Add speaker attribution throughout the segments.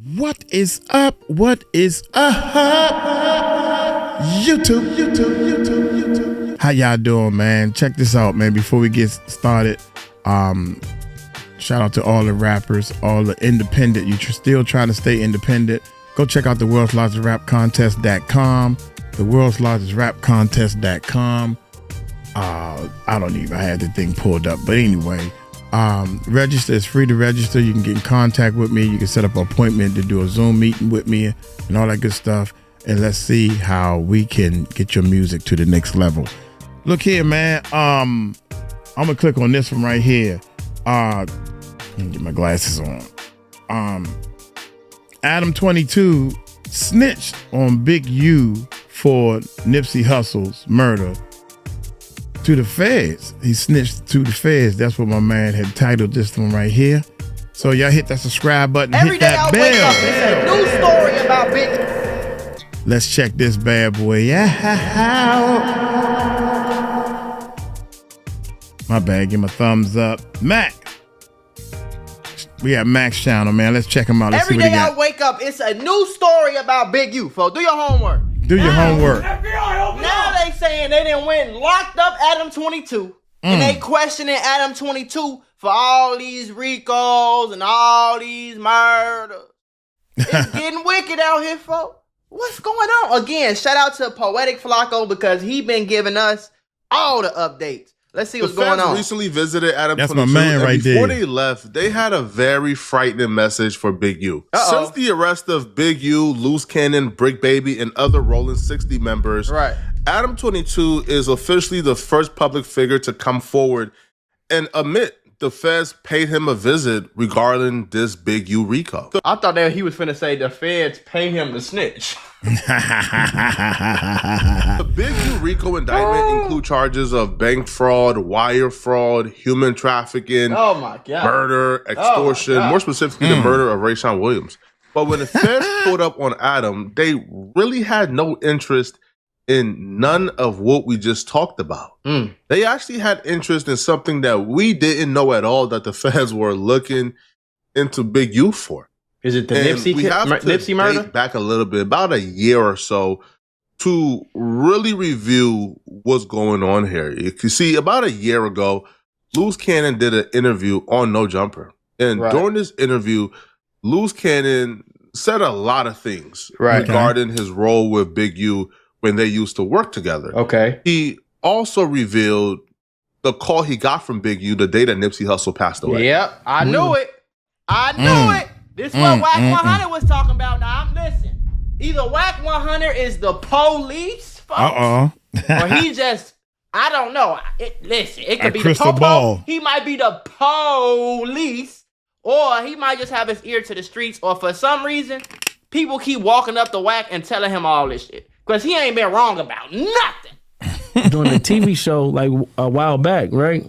Speaker 1: What is up? What is up? YouTube. How y'all doing, man? Check this out, man. Before we get started, shout out to all the rappers, all the independent. You're still trying to stay independent. Go check out the world's largest rap contest.com. The world's largest rap contest.com. I don't even have the thing pulled up, but anyway. Register. It's free to register. You can get in contact with me. You can set up an appointment to do a Zoom meeting with me and all that good stuff. And let's see how we can get your music to the next level. Look here, man. I'm gonna click on this one right here. Let me get my glasses on. Adam22 snitched on Big U for Nipsey Hussle's murder to the feds. He snitched to the feds. That's what my man had titled this one right here. So y'all hit that subscribe button, hit that bell. Wake up, it's a new story about Big. Let's check this bad boy out. My bad, give him a thumbs up. Mac. We got Mac's channel, man. Let's check him out. Let's
Speaker 2: Every
Speaker 1: see what
Speaker 2: day
Speaker 1: he
Speaker 2: I
Speaker 1: got.
Speaker 2: wake up, it's a new story about Big U. So do your homework.
Speaker 1: Do your homework.
Speaker 2: Now they saying they done went and locked up Adam22 and they questioning Adam22 for all these RICOs and all these murders. It's getting wicked out here, folks. What's going on? Again, shout out to 𝗗𝗢𝗡𝗞𝗦 because he been giving us all the updates. Let's see what's going on.
Speaker 3: Recently visited Adam22.
Speaker 1: That's my man right there.
Speaker 3: Before they left, they had a very frightening message for Big U. Since the arrest of Big U, Loose Cannon, Brick Baby, and other Rolling 60 members, Adam22 is officially the first public figure to come forward and admit the feds paid him a visit regarding this Big U RICO.
Speaker 2: I thought that he was finna say the feds pay him to snitch.
Speaker 3: The Big U RICO indictment include charges of bank fraud, wire fraud, human trafficking, murder, extortion, more specifically the murder of Rayshawn Williams. But when the feds pulled up on Adam, they really had no interest in none of what we just talked about. They actually had interest in something that we didn't know at all that the feds were looking into Big U for.
Speaker 2: Is it the Nipsey murder?
Speaker 3: Back a little bit, about a year or so, to really review what's going on here. You see, about a year ago, Loose Cannon did an interview on No Jumper. And during this interview, Loose Cannon said a lot of things regarding his role with Big U when they used to work together. He also revealed the call he got from Big U the day that Nipsey Hussle passed away.
Speaker 2: Yep, I knew it. I knew it. This is what Whack 100 was talking about. Now, listen. Either Whack 100 is the police, folks, or he just, I don't know. Listen, it could be the popo. He might be the police, or he might just have his ear to the streets, or for some reason, people keep walking up to Whack and telling him all this shit. Because he ain't been wrong about nothing.
Speaker 4: Doing a TV show like a while back, right?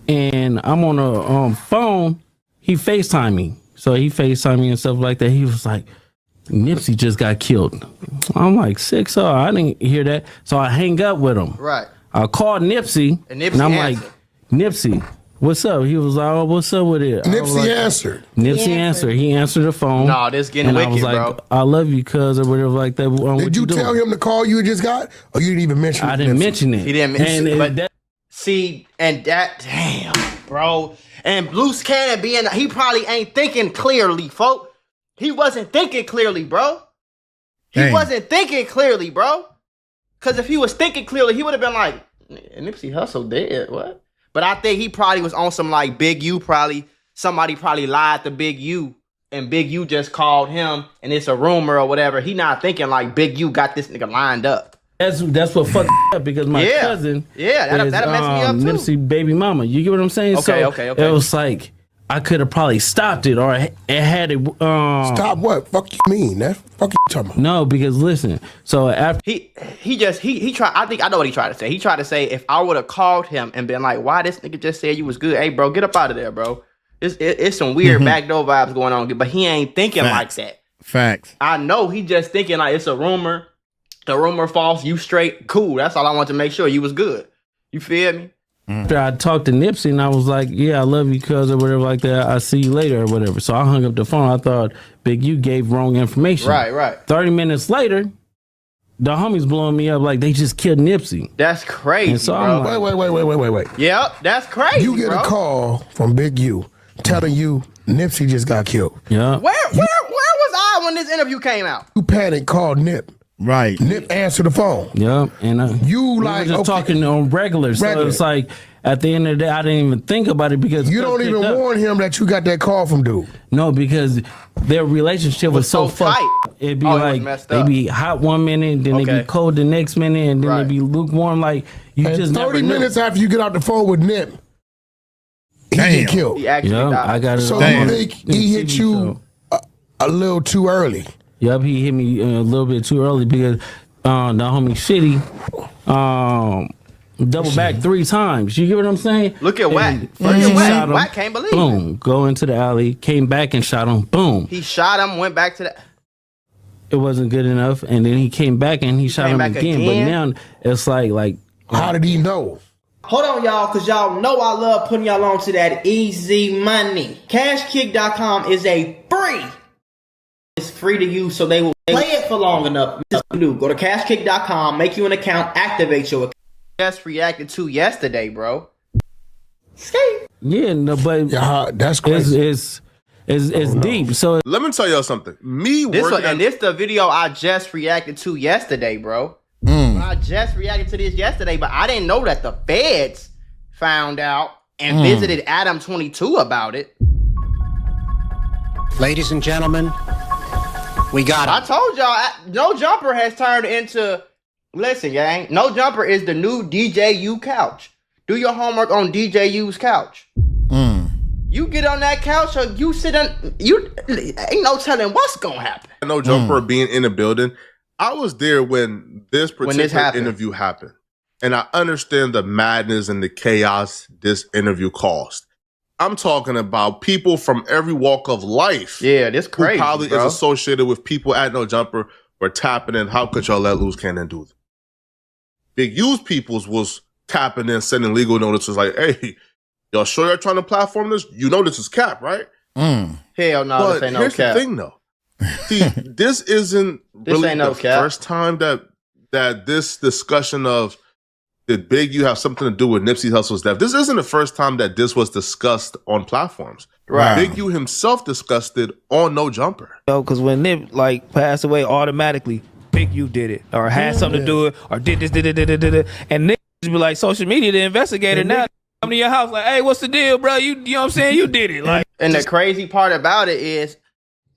Speaker 4: And I'm on a phone. He FaceTimed me. So he FaceTimed me and stuff like that. He was like, Nipsey just got killed. I'm like, 6-0. I didn't hear that. So I hang up with him. I called Nipsey. And I'm like, Nipsey, what's up? He was like, oh, what's up with it?
Speaker 5: Nipsey answered.
Speaker 4: Nipsey answered. He answered the phone.
Speaker 2: No, this getting wicked,
Speaker 4: I was like,
Speaker 2: bro.
Speaker 4: I love you, cuz, or whatever like that.
Speaker 5: Did you tell him the call you just got? Or you didn't even mention it?
Speaker 4: I didn't mention it.
Speaker 2: He didn't mention it. But damn, bro. And Loose Cannon he probably ain't thinking clearly, folk. He wasn't thinking clearly, bro. He wasn't thinking clearly, bro. Because if he was thinking clearly, he would have been like, Nipsey Hussle dead, what? But I think he probably was on some like Big U somebody probably lied to Big U and Big U just called him and it's a rumor or whatever. He not thinking like Big U got this nigga lined up.
Speaker 4: That's what fucked up because my cousin
Speaker 2: that'll mess me up too.
Speaker 4: Nipsey baby mama. You get what I'm saying?
Speaker 2: Okay.
Speaker 4: It was like I could have probably stopped it or it had it.
Speaker 5: Stop what? Fuck you mean? That fuck you talking about?
Speaker 4: No, because listen. So after
Speaker 2: he tried. I think I know what he tried to say. He tried to say if I would have called him and been like, "Why this nigga just said you was good? Hey, bro, get up out of there, bro." It's some weird backdoor vibes going on, but he ain't thinking like that.
Speaker 1: Facts.
Speaker 2: I know he just thinking like it's a rumor. The rumor false. You straight. Cool. That's all I want to make sure you was good. You feel me?
Speaker 4: After I talked to Nipsey and I was like, yeah, I love you, cuz, or whatever like that. I'll see you later or whatever. So I hung up the phone. I thought Big U gave wrong information.
Speaker 2: Right.
Speaker 4: 30 minutes later, the homies blowing me up like they just killed Nipsey.
Speaker 2: That's crazy,
Speaker 4: And so
Speaker 2: bro.
Speaker 4: I'm like,
Speaker 5: Wait.
Speaker 2: Yep, that's crazy,
Speaker 5: You get
Speaker 2: bro.
Speaker 5: a call from Big U telling you Nipsey just got killed.
Speaker 4: yeah.
Speaker 2: Where was I when this interview came out?
Speaker 5: You panic, called Nip.
Speaker 1: Right.
Speaker 5: Nip answered the phone.
Speaker 4: Yeah. And
Speaker 5: You
Speaker 4: we
Speaker 5: like
Speaker 4: were just talking on regular. So
Speaker 5: Regular.
Speaker 4: it's like at the end of the day, I didn't even think about it because
Speaker 5: You don't even warn him that you got that call from dude.
Speaker 4: No, because their relationship was so fucked.
Speaker 2: tight.
Speaker 4: It'd be
Speaker 2: Oh, it was
Speaker 4: like
Speaker 2: messed
Speaker 4: they
Speaker 2: up.
Speaker 4: be hot one minute, then they
Speaker 2: Okay.
Speaker 4: be cold the next minute, and then
Speaker 2: Right.
Speaker 4: they be lukewarm. Like you
Speaker 5: And
Speaker 4: just
Speaker 5: 30
Speaker 4: never
Speaker 5: minutes
Speaker 4: knew.
Speaker 5: after you get out the phone with Nip, he
Speaker 1: Damn.
Speaker 5: get killed.
Speaker 2: He actually
Speaker 4: Yeah,
Speaker 2: died.
Speaker 4: I got it.
Speaker 5: So
Speaker 4: on
Speaker 5: you
Speaker 1: Damn.
Speaker 5: think he hit you a little too early?
Speaker 4: Yep, he hit me a little bit too early because the homie Shitty double back 3 times. You get what I'm saying?
Speaker 2: Look at
Speaker 4: And
Speaker 2: Wack.
Speaker 4: first
Speaker 2: Look
Speaker 4: he
Speaker 2: at Wack.
Speaker 4: shot him,
Speaker 2: Wack can't believe it.
Speaker 4: boom, go into the alley, came back and shot him. Boom.
Speaker 2: He shot him, went back to the.
Speaker 4: It wasn't good enough, and then he came back and he shot
Speaker 2: came
Speaker 4: him
Speaker 2: back
Speaker 4: again.
Speaker 2: again?
Speaker 4: But now it's like
Speaker 5: How did he know?
Speaker 2: Hold on, y'all, because y'all know I love putting y'all on to that easy money. Cashkick.com is free. It's free to use, so they will play it for long enough. This is what you do. Go to cashkick.com, make you an account, activate your account. Just reacted to yesterday, bro.
Speaker 4: yeah, no, but
Speaker 5: Yeah, that's crazy.
Speaker 4: it's deep. So
Speaker 3: Let me tell y'all something.
Speaker 2: This the video I just reacted to yesterday, bro. I just reacted to this yesterday, but I didn't know that the feds found out and visited Adam22 about it.
Speaker 6: Ladies and gentlemen, we got
Speaker 2: I
Speaker 6: it.
Speaker 2: told y'all, No Jumper has turned into. Listen, gang. No Jumper is the new DJU couch. Do your homework on DJU's couch. You get on that couch or you sit on. Ain't no telling what's gonna happen.
Speaker 3: No Jumper being in the building. I was there when this particular
Speaker 2: happened.
Speaker 3: interview happened. And I understand the madness and the chaos this interview caused. I'm talking about people from every walk of life.
Speaker 2: Yeah, this crazy,
Speaker 3: who probably
Speaker 2: bro.
Speaker 3: is associated with people at No Jumper were tapping in. How could y'all let Loose Cannon do that? Big U's peoples was tapping in, sending legal notices like, hey, y'all sure you're trying to platform this? You know this is cap, right?
Speaker 2: Hell no,
Speaker 3: But
Speaker 2: this ain't no
Speaker 3: here's
Speaker 2: cap.
Speaker 3: the thing, though. See, this isn't really
Speaker 2: ain't no
Speaker 3: the
Speaker 2: cap.
Speaker 3: first time that this discussion of did Big U have something to do with Nipsey Hussle's death? This isn't the first time that this was discussed on platforms.
Speaker 2: Right.
Speaker 3: Big U himself discussed it on No Jumper.
Speaker 7: Because when Nip passed away, automatically Big U did it or had something to do it or did this, did it. And niggas be like social media, the investigator now come to your house like, hey, what's the deal, bro? You know what I'm saying? You did it. Like,
Speaker 2: And the crazy part about it is,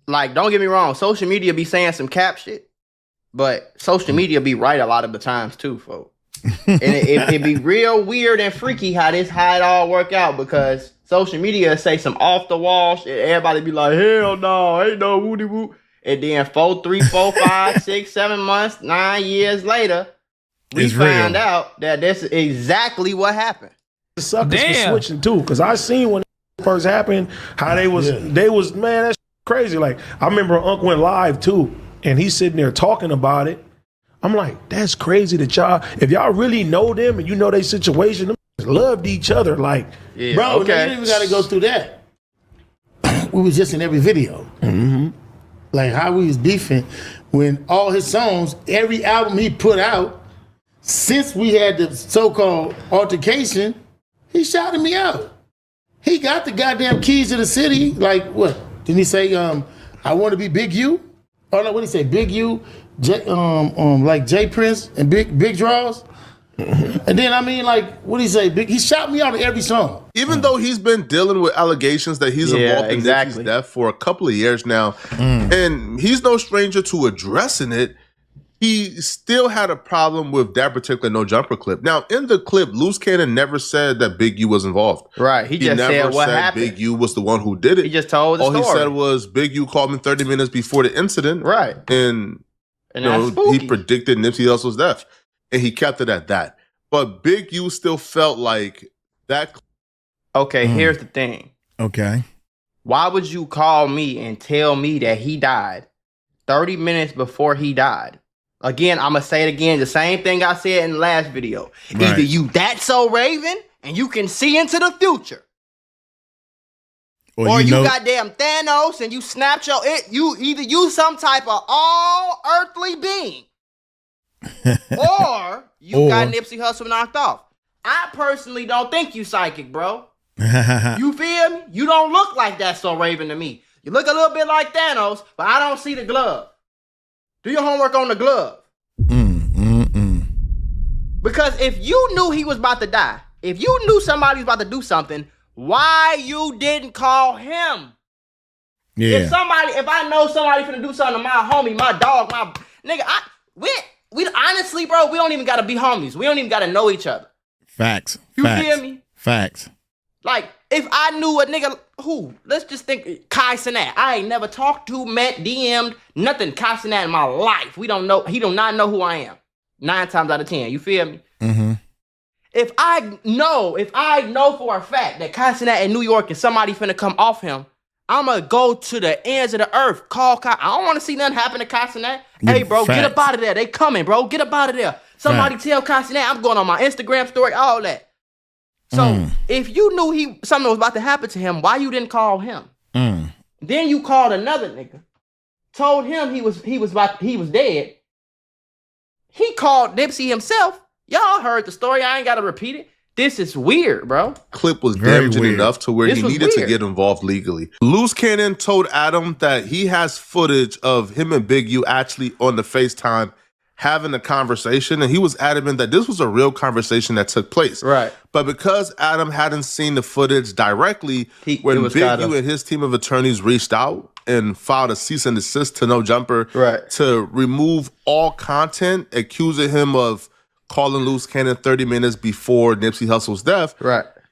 Speaker 2: like, don't get me wrong, social media be saying some cap shit, but social media be right a lot of the times too, folks. And it be real weird and freaky how it all work out, because social media say some off the wall shit. Everybody be like, hell no, ain't no woody woo. And then 4, 3, 4, 5, 6, 7 months, 9 years later, we
Speaker 1: It's
Speaker 2: found
Speaker 1: real.
Speaker 2: out that this is exactly what happened.
Speaker 8: The suckers
Speaker 7: Damn.
Speaker 8: for switching too, because I seen when it first happened how they was man, that's crazy. Like I remember Unc went live too, and he's sitting there talking about it. I'm like, that's crazy that y'all, if y'all really know them and you know their situation, them loved each other. Like,
Speaker 2: Yeah,
Speaker 9: Bro, you
Speaker 2: okay.
Speaker 9: don't even got to go through that. We was just in every video. Like how we was beefing when all his songs, every album he put out, since we had the so-called altercation, he shouted me out. He got the goddamn keys to the city. Like what? Didn't he say, I want to be Big U? Oh no, what did he say? Big U, like J Prince and Big Draws? And then I mean, like, what did he say? He shot me out of every song.
Speaker 3: Even though he's been dealing with allegations that he's
Speaker 2: Yeah,
Speaker 3: involved in
Speaker 2: exactly.
Speaker 3: Nipsey's death for a couple of years now, and he's no stranger to addressing it, he still had a problem with that particular No Jumper clip. Now, in the clip, Loose Cannon never said that Big U was involved.
Speaker 2: Right. He just
Speaker 3: never
Speaker 2: said what happened.
Speaker 3: Big U was the one who did it.
Speaker 2: He just told the
Speaker 3: All
Speaker 2: story.
Speaker 3: he said was Big U called me 30 minutes before the incident.
Speaker 2: Right.
Speaker 3: And,
Speaker 2: And
Speaker 3: you know,
Speaker 2: that's spooky.
Speaker 3: he predicted Nipsey Hussle's death. And he kept it at that. But Big U still felt like that.
Speaker 2: Okay, here's the thing.
Speaker 1: Okay.
Speaker 2: Why would you call me and tell me that he died 30 minutes before he died? Again, I'm going to say it again. The same thing I said in the last video.
Speaker 1: Right.
Speaker 2: Either you that so Raven and you can see into the future.
Speaker 1: Or
Speaker 2: Or you
Speaker 1: know,
Speaker 2: goddamn Thanos and you snatch you either use some type of all earthly being. Or you got Nipsey Hussle knocked off. I personally don't think you psychic, bro. You feel me? You don't look like that So Raven to me. You look a little bit like Thanos, but I don't see the glove. Do your homework on the glove. Because if you knew he was about to die, if you knew somebody was about to do something, why you didn't call him?
Speaker 1: yeah.
Speaker 2: If I know somebody finna do something to my homie, my dog, my nigga, we honestly, bro, we don't even gotta be homies. We don't even gotta know each other.
Speaker 1: Facts.
Speaker 2: You
Speaker 1: Facts.
Speaker 2: feel me?
Speaker 1: Facts.
Speaker 2: Like, if I knew a nigga who, let's just think 𝗗𝗢𝗡𝗞𝗦. I ain't never talked to, met, DM'd, nothing 𝗗𝗢𝗡𝗞𝗦 in my life. We don't know, he do not know who I am. 9 times out of 10. You feel me?
Speaker 1: Mm-hmm.
Speaker 2: If I know for a fact that 𝗗𝗢𝗡𝗞𝗦 in New York and somebody finna come off him, I'ma go to the ends of the earth. I don't want to see nothing happen to 𝗗𝗢𝗡𝗞𝗦. Hey, bro,
Speaker 1: Facts.
Speaker 2: get up out of there. They coming, bro. Get up out of there. Somebody tell 𝗗𝗢𝗡𝗞𝗦 I'm going on my Instagram story, all that. So if you knew something was about to happen to him, why you didn't call him? Then you called another nigga, told him he was dead. He called Nipsey himself. Y'all heard the story. I ain't gotta repeat it. This is weird, bro.
Speaker 3: Clip was
Speaker 1: Very
Speaker 3: damaging
Speaker 1: weird.
Speaker 3: enough to where
Speaker 2: This
Speaker 3: he
Speaker 2: was
Speaker 3: needed to
Speaker 2: weird.
Speaker 3: get involved legally. Loose Cannon told Adam that he has footage of him and Big U actually on the FaceTime having a conversation, and he was adamant that this was a real conversation that took place.
Speaker 2: Right.
Speaker 3: But because Adam hadn't seen the footage directly, when Big U and his team of attorneys reached out and filed a cease and desist to No Jumper to remove all content accusing him of calling Loose Cannon 30 minutes before Nipsey Hussle's death,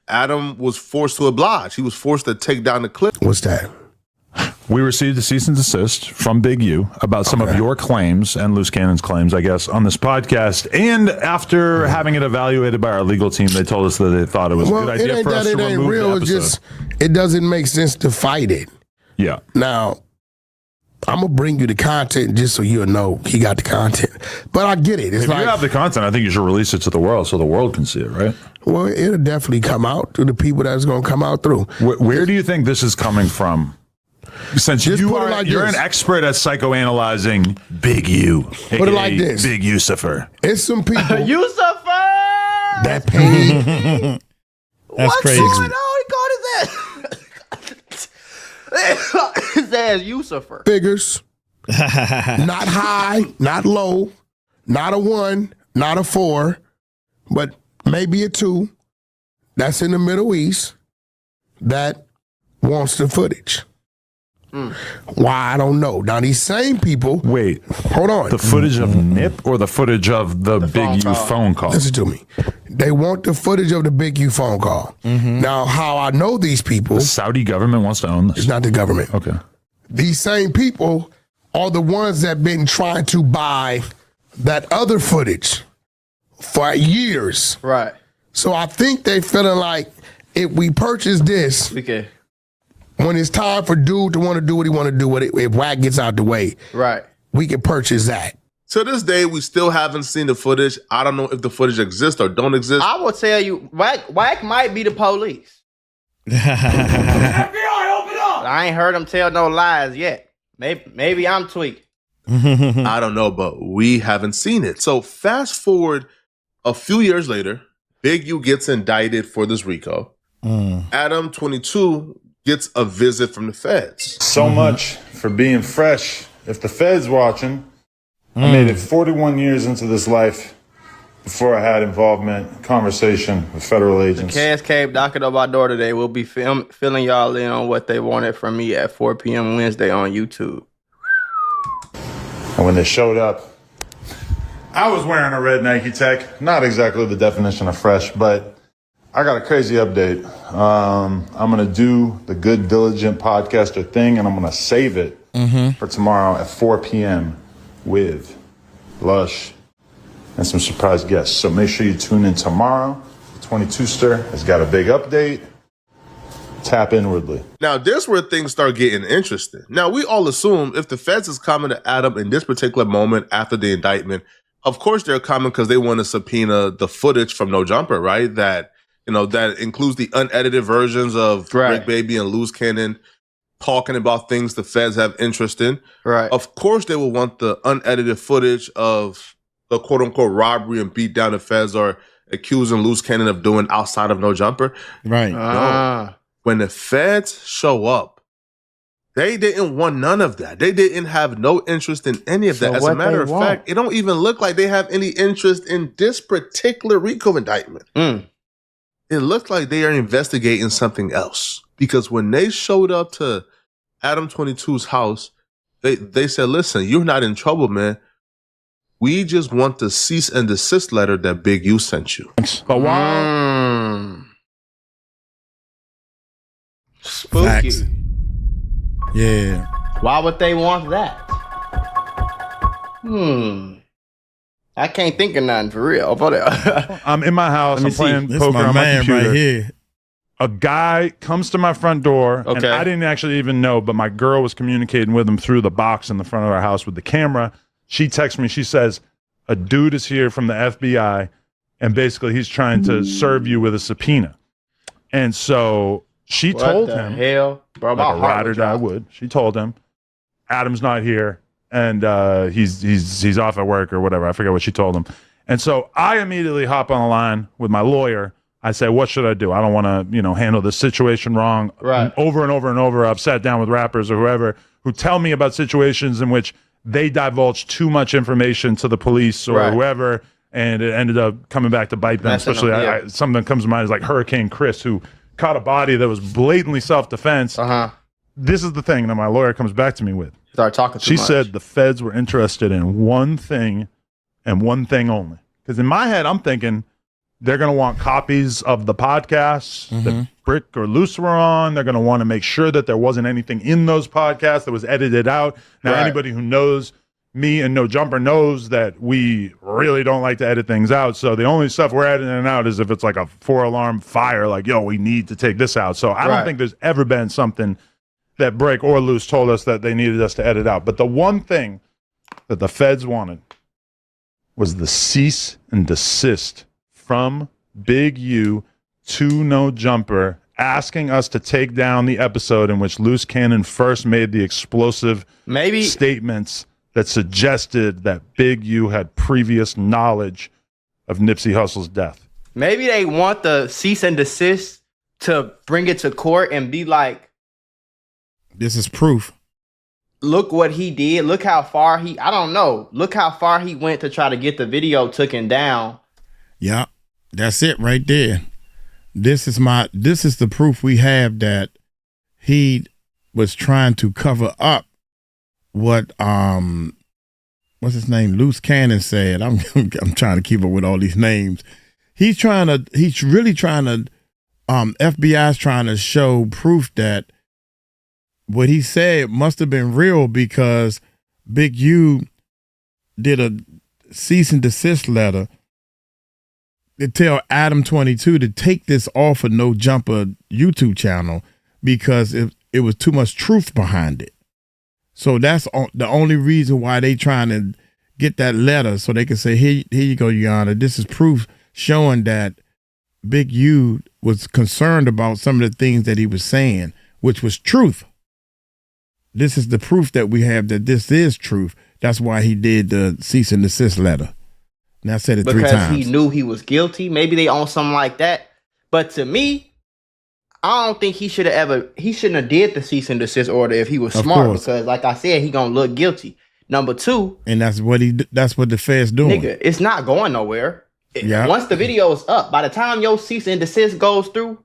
Speaker 3: Adam was forced to oblige. He was forced to take down the clip.
Speaker 5: What's that?
Speaker 10: We received a cease and desist from Big U about some of your claims and Loose Cannon's claims, I guess, on this podcast. And after having it evaluated by our legal team, they told us that they thought it was a good idea for us to remove the episode.
Speaker 5: It doesn't make sense to fight it.
Speaker 10: Yeah.
Speaker 5: Now, I'm going to bring you the content just so you'll know he got the content. But I get it. It's
Speaker 10: If you have the content, I think you should release it to the world so the world can see it, right?
Speaker 5: Well, it'll definitely come out to the people that's going to come out through.
Speaker 10: Where do you think this is coming from? Since you're an expert at psychoanalyzing Big U,
Speaker 5: put it like this.
Speaker 10: Big Yusufer.
Speaker 5: It's some people
Speaker 2: Yusufer
Speaker 5: that paid.
Speaker 2: What's
Speaker 1: crazy.
Speaker 2: going on? He called his ass. His ass Yusufer.
Speaker 5: Figures. Not high, not low, not a 1, not a 4, but maybe a 2. That's in the Middle East that wants the footage. Why, I don't know. Now, these same people...
Speaker 10: Wait.
Speaker 5: Hold on.
Speaker 10: The footage of Nip or the footage of the Big U phone call?
Speaker 5: Listen to me. They want the footage of the Big U phone call. Now, how I know these people...
Speaker 10: The Saudi government wants to own this?
Speaker 5: It's not the government.
Speaker 10: Okay.
Speaker 5: These same people are the ones that been trying to buy that other footage for years.
Speaker 2: Right.
Speaker 5: So I think they feeling like if we purchase this...
Speaker 2: Okay.
Speaker 5: When it's time for dude to want to do what he want to do with it, if Wack gets out the way, we can purchase that.
Speaker 3: To this day, we still haven't seen the footage. I don't know if the footage exists or don't exist.
Speaker 2: I will tell you, Wack might be the police.
Speaker 8: FBI, open up!
Speaker 2: I ain't heard him tell no lies yet. Maybe I'm tweaking.
Speaker 3: I don't know, but we haven't seen it. So fast forward a few years later, Big U gets indicted for this RICO. Adam22 gets a visit from the feds.
Speaker 11: So much for being fresh. If the feds watching, I made it 41 years into this life before I had involvement, conversation with federal agents.
Speaker 2: Cash came knocking on my door today. We'll be filling y'all in on what they wanted from me at 4 p.m. Wednesday on YouTube.
Speaker 11: And when they showed up, I was wearing a red Nike Tech. Not exactly the definition of fresh, but I got a crazy update. I'm going to do the Good Diligent Podcaster thing, and I'm going to save it for tomorrow at 4 p.m. with Lush and some surprise guests. So make sure you tune in tomorrow. The 22ster has got a big update. Tap inwardly.
Speaker 3: Now, this where things start getting interesting. Now, we all assume if the feds is coming to Adam in this particular moment after the indictment, of course they're coming because they want to subpoena the footage from No Jumper, right? That You know, that includes the unedited versions of Rick Baby and Loose Cannon talking about things the feds have interest in.
Speaker 2: Right.
Speaker 3: Of course, they will want the unedited footage of the quote unquote robbery and beatdown the feds are accusing Loose Cannon of doing outside of No Jumper.
Speaker 1: Right.
Speaker 3: No. When the feds show up, they didn't want none of that. They didn't have no interest in any of that. As a matter of fact, it don't even look like they have any interest in this particular RICO indictment. It looks like they are investigating something else. Because when they showed up to Adam22's house, they said, listen, you're not in trouble, man. We just want the cease and desist letter that Big U sent you.
Speaker 10: But while
Speaker 2: spooky.
Speaker 1: Facts. Yeah.
Speaker 2: Why would they want that? I can't think of nothing for real.
Speaker 10: I'm in my house, I'm playing
Speaker 1: This
Speaker 10: poker
Speaker 1: my
Speaker 10: on my
Speaker 1: man
Speaker 10: computer.
Speaker 1: right here.
Speaker 10: A guy comes to my front door, and I didn't actually even know, but my girl was communicating with him through the box in the front of our house with the camera. She texts me, she says, a dude is here from the FBI, and basically he's trying to serve you with a subpoena. And so she told him,
Speaker 2: hell? Bro,
Speaker 10: like a ride or die would. She told him, Adam's not here, and he's off at work or whatever. I forget what she told him. And so I immediately hop on the line with my lawyer. I say, what should I do? I don't want to, handle this situation wrong.
Speaker 2: Right.
Speaker 10: Over and over and over, I've sat down with rappers or whoever who tell me about situations in which they divulge too much information to the police or whoever, and it ended up coming back to bite them. Especially something that comes to mind is like Hurricane Chris, who caught a body that was blatantly self-defense. This is the thing that my lawyer comes back to me with.
Speaker 2: Start talking too
Speaker 10: She
Speaker 2: much.
Speaker 10: said the feds were interested in one thing and one thing only. Because in my head, I'm thinking they're going to want copies of the podcasts that Brick or Loose were on. They're going to want to make sure that there wasn't anything in those podcasts that was edited out. Now, anybody who knows me and No Jumper knows that we really don't like to edit things out. So the only stuff we're editing out is if it's like a 4-alarm fire, like, yo, we need to take this out. So I don't think there's ever been something that Brick or Loose told us that they needed us to edit out. But the one thing that the feds wanted was the cease and desist from Big U to No Jumper, asking us to take down the episode in which Loose Cannon first made the explosive statements that suggested that Big U had previous knowledge of Nipsey Hussle's death.
Speaker 2: Maybe they want the cease and desist to bring it to court and be like,
Speaker 1: this is proof.
Speaker 2: Look what he did. Look how far I don't know. Look how far he went to try to get the video taken down.
Speaker 1: Yeah. That's it right there. This is the proof we have that he was trying to cover up what what's his name? Loose Cannon said. I'm trying to keep up with all these names. He's really trying to FBI's trying to show proof that what he said must have been real, because Big U did a cease and desist letter to tell Adam22 to take this off of No Jumper YouTube channel because it was too much truth behind it. So that's the only reason why they trying to get that letter, so they can say, here you go, Your Honor. This is proof showing that Big U was concerned about some of the things that he was saying, which was truth. This is the proof that we have that this is truth. That's why he did the cease and desist letter. And I said it 3 times.
Speaker 2: Because he knew he was guilty. Maybe they own something like that. But to me, I don't think he shouldn't have did the cease and desist order if he was smart. Because like I said, he gonna look guilty. Number 2.
Speaker 1: And that's what the Fed's doing.
Speaker 2: Nigga, it's not going nowhere.
Speaker 1: Yeah.
Speaker 2: Once the video is up, by the time your cease and desist goes through,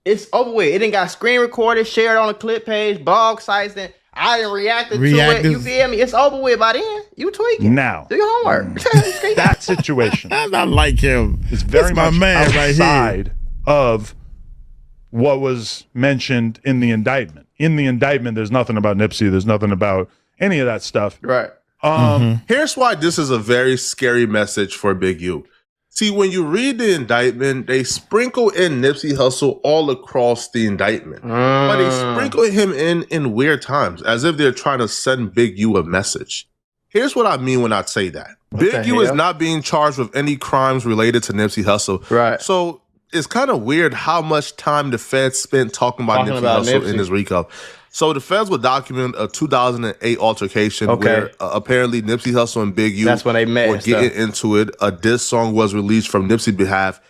Speaker 2: it's over with. It didn't got screen recorded, shared on a clip page, blog sites, and I didn't react to it. You feel me? It's over with by then. You tweaking.
Speaker 10: Now,
Speaker 2: do your homework.
Speaker 10: That situation.
Speaker 1: I like him.
Speaker 10: It's very much
Speaker 1: my man
Speaker 10: outside of what was mentioned in the indictment. In the indictment, there's nothing about Nipsey. There's nothing about any of that stuff.
Speaker 2: Right.
Speaker 3: Here's why this is a very scary message for Big U. See, when you read the indictment, they sprinkle in Nipsey Hussle all across the indictment. But they sprinkle him in weird times, as if they're trying to send Big U a message. Here's what I mean when I say that. Big U is not being charged with any crimes related to Nipsey Hussle.
Speaker 2: Right.
Speaker 3: So it's kind of weird how much time the feds spent talking about Nipsey Hussle in this RICO. So the feds would document a 2008 altercation where apparently Nipsey Hussle and Big U
Speaker 2: That's when they met
Speaker 3: were getting into it. A diss song was released from Nipsey's behalf.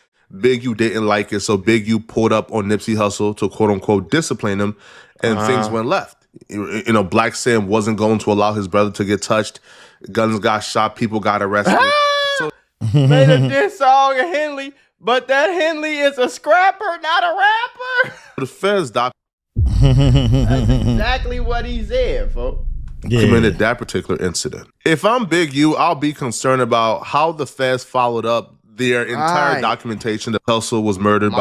Speaker 3: Big U didn't like it, so Big U pulled up on Nipsey Hussle to quote unquote discipline him, and things went left. You know, Black Sam wasn't going to allow his brother to get touched. Guns got shot, people got arrested. So
Speaker 2: made a diss song of Henley, but that Henley is a scrapper, not a rapper.
Speaker 3: The feds
Speaker 2: That's exactly what he said, folks.
Speaker 3: Committed that particular incident. If I'm Big U, I'll be concerned about how the feds followed up their entire documentation that Hussle was murdered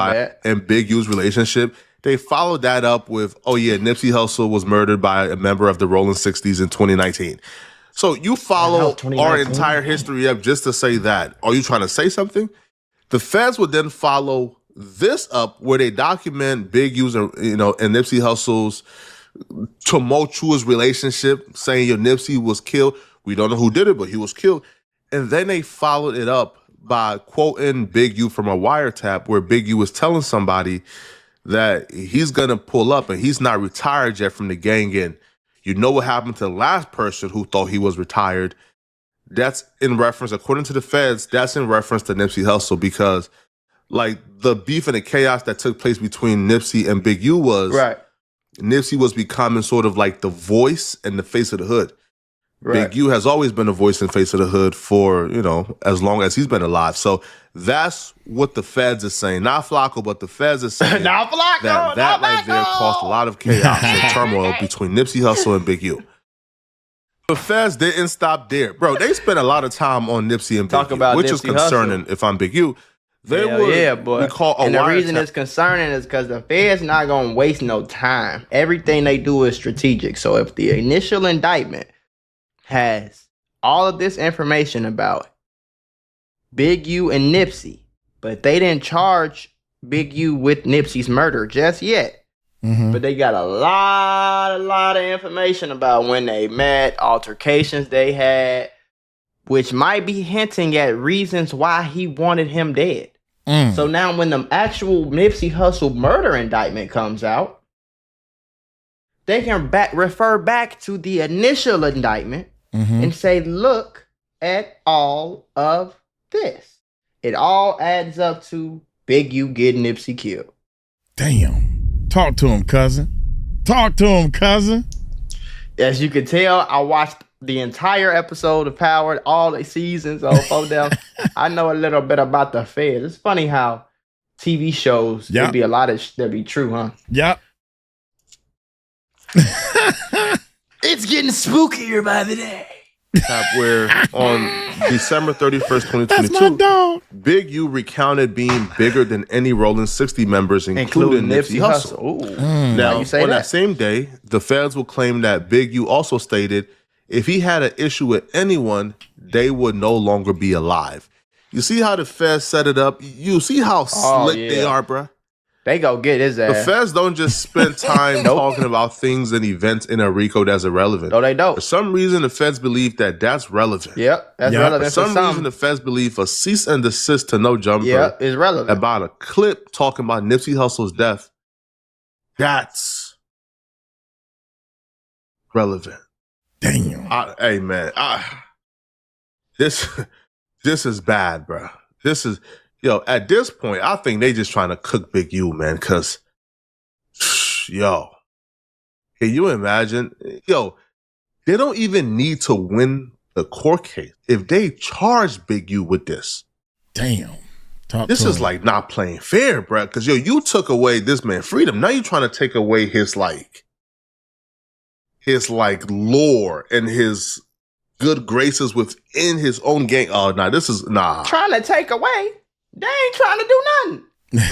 Speaker 3: and Big U's relationship. They followed that up with, oh yeah, Nipsey Hussle was murdered by a member of the Rolling 60s in 2019. So you follow our entire history up just to say that. Are you trying to say something? The feds would then follow this up where they document Big U's and Nipsey Hussle's tumultuous relationship, saying your Nipsey was killed. We don't know who did it, but he was killed. And then they followed it up by quoting Big U from a wiretap where Big U was telling somebody that he's going to pull up and he's not retired yet from the gang. And you know what happened to the last person who thought he was retired. That's in reference, according to the feds, that's in reference to Nipsey Hussle, because like the beef and the chaos that took place between Nipsey and Big U was Nipsey was becoming sort of like the voice and the face of the hood. Big U has always been the voice and face of the hood for, as long as he's been alive. So that's what the feds are saying. Not Flacco, but the feds are saying that right there caused a lot of chaos and turmoil between Nipsey Hussle and Big U. The feds didn't stop there. Bro, they spent a lot of time on Nipsey and Big U, which is concerning if I'm Big U. They would call a
Speaker 2: and the reason it's concerning is because the feds not going to waste no time. Everything they do is strategic. So if the initial indictment has all of this information about Big U and Nipsey, but they didn't charge Big U with Nipsey's murder just yet. But they got a lot of information about when they met, altercations they had, which might be hinting at reasons why he wanted him dead. So now when the actual Nipsey Hussle murder indictment comes out, they can refer back to the initial indictment and say, look at all of this. It all adds up to Big U getting Nipsey killed.
Speaker 1: Damn. Talk to him, cousin. Talk to him, cousin.
Speaker 2: As you can tell, I watched the entire episode of Power, all the seasons of Odell. I know a little bit about the feds. It's funny how TV shows, there'd be a lot of that be true, huh?
Speaker 1: Yep.
Speaker 2: It's getting spookier by the day.
Speaker 3: Where on December 31st, 2022, Big U recounted being bigger than any Rolling 60 members, including Nipsey Hussle. Now, on that same day, the feds will claim that Big U also stated if he had an issue with anyone, they would no longer be alive. You see how the feds set it up? You see how slick they are, bruh?
Speaker 2: They go get his ass.
Speaker 3: The feds don't just spend time talking about things and events in a RICO that's irrelevant.
Speaker 2: No, they don't.
Speaker 3: For some reason, the feds believe that that's relevant.
Speaker 2: Yep, that's relevant.
Speaker 3: For some reason, the feds believe a cease and desist to No Jumper
Speaker 2: is relevant.
Speaker 3: About a clip talking about Nipsey Hussle's death. That's relevant.
Speaker 1: Damn.
Speaker 3: Hey, man. This is bad, bro. This is... at this point, I think they just trying to cook Big U, man, because, can you imagine? They don't even need to win the court case if they charge Big U with this.
Speaker 1: Damn.
Speaker 3: This is like not playing fair, bro, because, you took away this man's freedom. Now you're trying to take away his lore and his good graces within his own gang. Oh, this is
Speaker 2: trying to take away. They ain't trying to do nothing.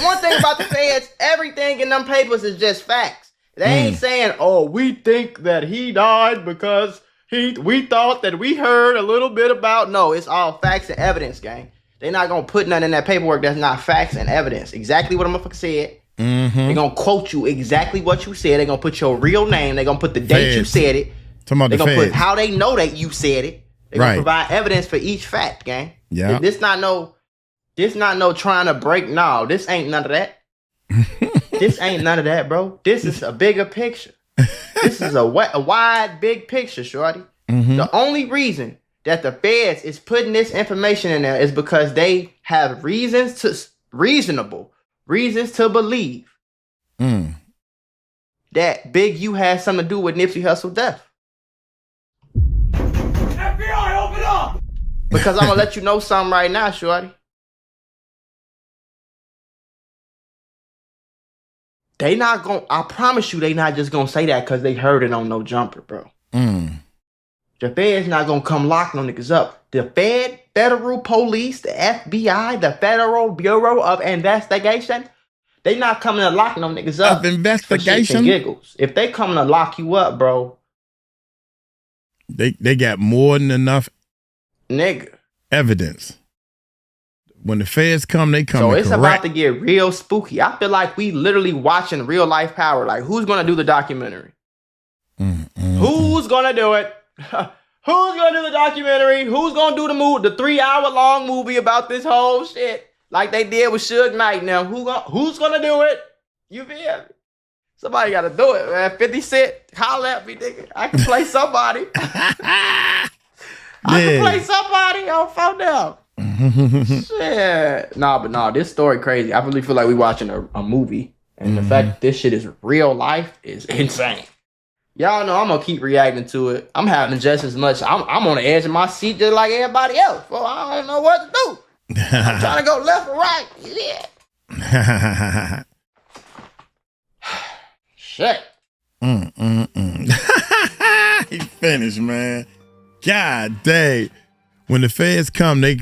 Speaker 2: One thing about the feds, everything in them papers is just facts. They ain't saying, we think that he died because we thought that we heard a little bit about. No, it's all facts and evidence, gang. They're not going to put nothing in that paperwork that's not facts and evidence. Exactly what a motherfucker said. They're going to quote you exactly what you said. They're going to put your real name. They're going to put the date you said it. They're going to put how they know that you said it. They're going to provide evidence for each fact, gang.
Speaker 1: Yeah.
Speaker 2: This not no... This not no trying to break. No, this ain't none of that. This ain't none of that, bro. This is a bigger picture. This is a wide, big picture, shorty. The only reason that the feds is putting this information in there is because they have reasonable reasons to believe that Big U has something to do with Nipsey Hussle death. FBI, open up! Because I'm gonna let you know something right now, shorty. They not gonna, I promise you, they not just gonna say that because they heard it on No Jumper, bro. The Fed's not gonna come lock no niggas up. The federal police, the FBI, the Federal Bureau of Investigation, they not coming to lock no niggas up.
Speaker 1: Of investigation?
Speaker 2: For shits and giggles. If they coming to lock you up, bro.
Speaker 1: They got more than enough evidence. When the feds come, they come.
Speaker 2: So it's about to get real spooky. I feel like we literally watching real life Power. Like, who's gonna do the documentary? Who's gonna do it? Who's gonna do the documentary? Who's gonna do the 3-hour-long movie about this whole shit? Like they did with Suge Knight. Now, who's gonna do it? You feel me? Somebody gotta do it, man. 50 Cent, holler at me, nigga. I can play somebody. I can play somebody on phone now. Shit. Nah, this story crazy. I really feel like we watching a movie. And the fact that this shit is real life is insane. Y'all know I'm gonna keep reacting to it. I'm having just as much. I'm on the edge of my seat just like everybody else. Well, I don't know what to do. I'm trying to go left or right. Yeah. Shit.
Speaker 1: He finished, man. God dang. When the feds come, they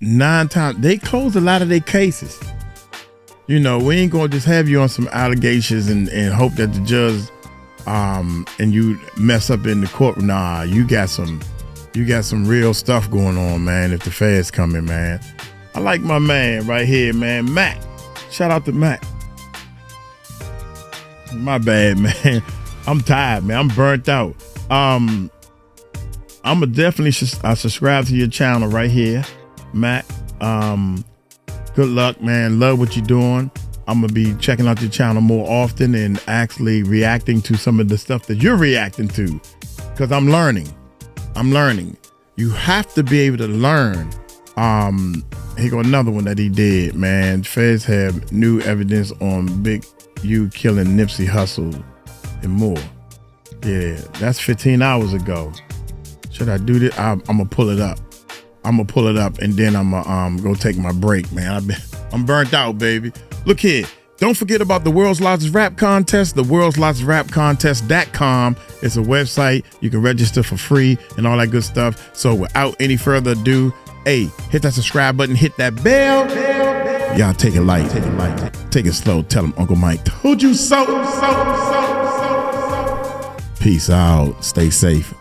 Speaker 1: 9 times they close a lot of their cases. You know, we ain't gonna just have you on some allegations and hope that the judge and you mess up in the court. Nah, you got some real stuff going on, man. If the feds come in, man. I like my man right here, man, Mac. Shout out to Mac. My bad, man. I'm tired, man. I'm burnt out. I'm gonna definitely subscribe to your channel right here, Mac. Good luck, man. Love what you're doing. I'm gonna be checking out your channel more often and actually reacting to some of the stuff that you're reacting to, because I'm learning. You have to be able to learn. Here go another one that he did, man. Feds have new evidence on Big U killing Nipsey Hussle and more. Yeah, that's 15 hours ago. Should I do this? I'm gonna pull it up. And then I'm gonna go take my break, man. I'm burnt out, baby. Look here. Don't forget about the World's Largest Rap Contest, the World's Largest Rap Contest.com. It's a website. You can register for free and all that good stuff. So without any further ado, hey, hit that subscribe button, hit that bell. Y'all take it light, take it slow. Tell them Uncle Mike told you so. Peace out. Stay safe.